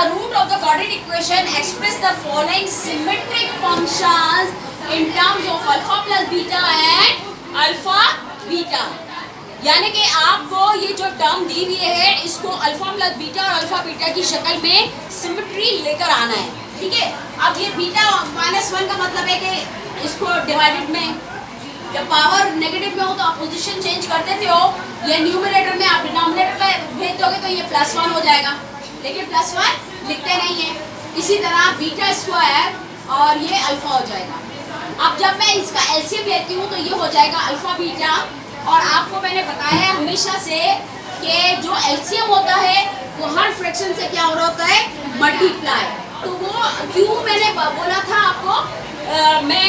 the root of the coordinate equation express the following symmetric functions in terms of alpha plus beta and alpha beta। यानी कि आपको ये जो term दी हुई है इसको अल्फा प्लस बीटा और अल्फा बीटा की शक्ल में सिमेट्री लेकर आना है, ठीक है। अब ये बीटा -1 का मतलब है कि इसको डिवाइडेड में जब पावर नेगेटिव में हो तो आप पोजीशन चेंज कर देते हो, ये न्यूमरेटर में आप डिनोमिनेटर में भेज दोगे तो ये +1 हो जाएगा, लेकिन +1 लिखते नहीं है। इसी तरह बीटा स्क्वायर और ये अल्फा हो जाएगा। अब जब मैं इसका एलसीएम लेती हूँ तो ये हो जाएगा अल्फा बीटा, और आपको मैंने बताया है हमेशा से कि जो एलसीएम होता है वो हर फ्रैक्शन से क्या हो रहा होता है, मल्टीप्लाई। तो वो क्यों मैंने बोला था आपको, मैं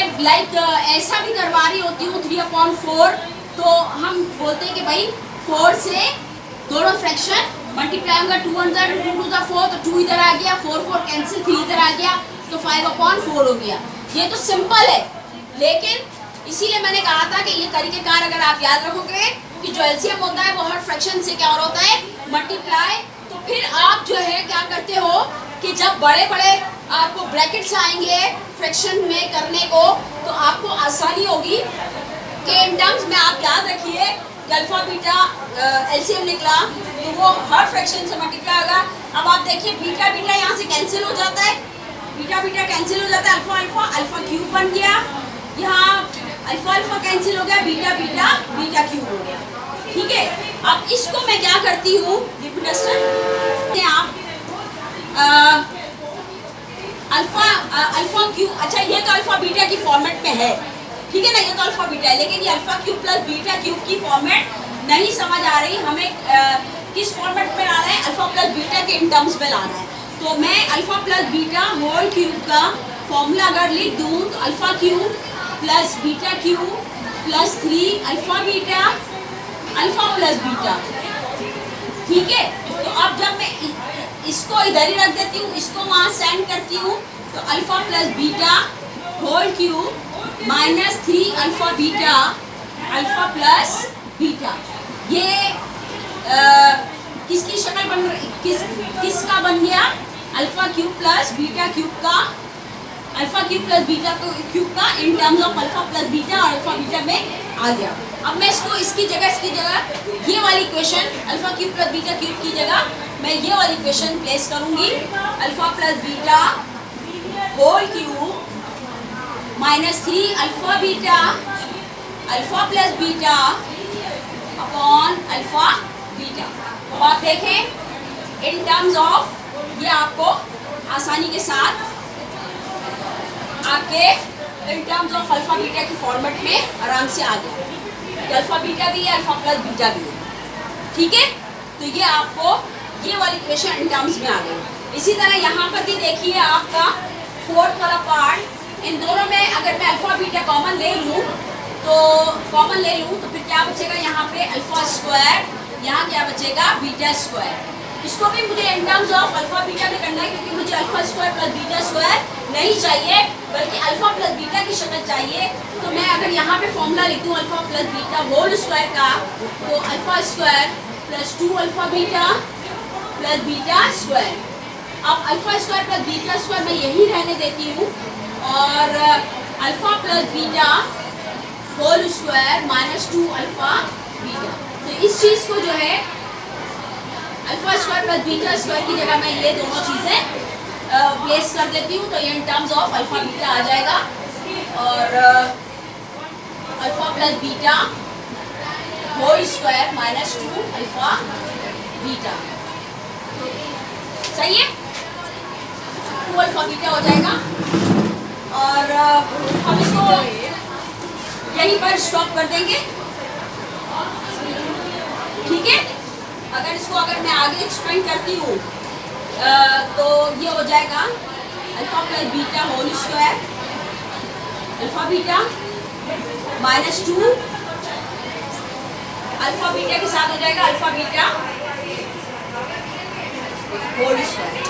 ऐसा भी करवा रही होती हूँ 3/4, तो हम बोलते हैं कि भाई 4 से दोनों फ्रैक्शन मल्टीप्लाई होगा, 2 × 2 × 4 तो 2 इधर आ गया, 4 कैंसिल, 3 इधर आ गया तो 5/4 हो गया। ये तो सिंपल है, लेकिन इसीलिए मैंने कहा था कि ये तरीकेकार अगर आप याद रखोगे कि जो एलसीएम होता है वो हर फ्रैक्शन से क्या होता है, मल्टीप्लाई। तो फिर आप जो है क्या करते हो कि जब बड़े बड़े आपको ब्रैकेट्स आएंगे फ्रैक्शन में करने को तो आपको आसानी होगी कि इन टर्म्स में आप याद रखिए कि अल्फा बीटा एलसीएम निकला तो वो हर फ्रैक्शन से मल्टीप्लाई होगा। अब आप देखिए बीटा बीटा यहाँ से कैंसिल हो जाता है, बीटा बीटा कैंसिल हो जाता है, अल्फा अल्फा अल्फा क्यूब बन गया, यहाँ अल्फा अल्फा कैंसिल हो गया, बीटा बीटा बीटा क्यूब हो गया, ठीक है। अब इसको मैं क्या करती हूँ, आप अल्फा क्यूब, अच्छा ये तो अल्फा बीटा की फॉर्मेट में है, ठीक है ना, ये तो अल्फा बीटा है, लेकिन ये alpha cube plus beta cube की फॉर्मेट नहीं समझ आ रही हमें, किस फॉर्मेट में लाना है, अल्फा प्लस बीटा के इन टर्म्स में लाना है। तो मैं alpha plus beta whole cube का फॉर्मूला अगर लिख दूँ तो alpha cube plus beta cube plus 3 alpha beta alpha plus beta, ठीक है। तो अब जब मैं इसको इधर ही रख देती हूँ, इसको वहाँ सेंड करती हूँ, तो alpha plus beta whole cube -3 alpha beta alpha plus beta, ये किसकी शक्ल बन रही, किसका बन गया, alpha cube plus beta cube का, alpha cube plus beta cube का in terms of alpha plus beta और अल्फा बीटा में आ गया। अब मैं इसको इसकी जगह ये वाली equation alpha cube plus beta cube की जगह मैं ये वाली इक्वेशन प्लेस करूंगी, alpha plus beta whole cube -3 alpha beta alpha plus beta upon alpha beta. तो आप देखें इन टर्म्स ऑफ, ये आपको आसानी के साथ आपके इन टर्म्स ऑफ अल्फा बीटा की फॉर्मेट में आराम से आ गया, अल्फा बीटा भी है अल्फा प्लस बीटा भी है, ठीक है। तो ये आपको ये वाली इक्वेशन इन टर्म्स में आ गई। इसी तरह यहाँ पर भी देखिए आपका 4th वाला पार्ट, इन दोनों में अगर मैं अल्फा बीटा कॉमन ले लूँ तो फिर क्या बचेगा, यहाँ पे अल्फा स्क्वायर, यहाँ क्या बचेगा बीटा स्क्वायर। इसको भी मुझे इन टर्म्स ऑफ अल्फा बीटा में करना है, क्योंकि मुझे alpha square plus beta square नहीं चाहिए बल्कि अल्फा प्लस बीटा की शक्ल चाहिए। तो मैं अगर यहाँ पे फॉर्मूला लिख दूँ alpha plus beta whole square का, तो alpha square plus 2 alpha beta plus beta square. अब alpha square plus beta square मैं यही रहने देती हूँ, और alpha plus beta whole square -2 alpha beta. तो इस चीज़ को जो है alpha square plus beta square की जगह मैं ये दोनों चीज़ें प्लेस कर देती हूँ, तो ये in terms of alpha beta आ जाएगा, और alpha plus beta whole square -2 alpha beta, सही है, 2 अल्फा बीटा हो जाएगा। और हम इसको यहीं पर स्टॉप कर देंगे, ठीक है। अगर मैं आगे एक्सपेंड करती हूँ तो ये हो जाएगा alpha plus beta whole square alpha beta -2 alpha beta के साथ हो जाएगा अल्फा बीटा होल स्क्वायर,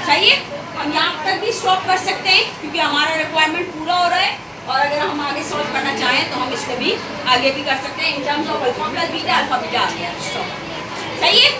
सही है। हम यहाँ तक भी स्टॉप कर सकते हैं क्योंकि हमारा रिक्वायरमेंट पूरा हो रहा है, और अगर हम आगे सॉल्व करना चाहें तो हम इसको भी आगे भी कर सकते हैं in terms of alpha plus beta आ गया, स्टॉप, सही है।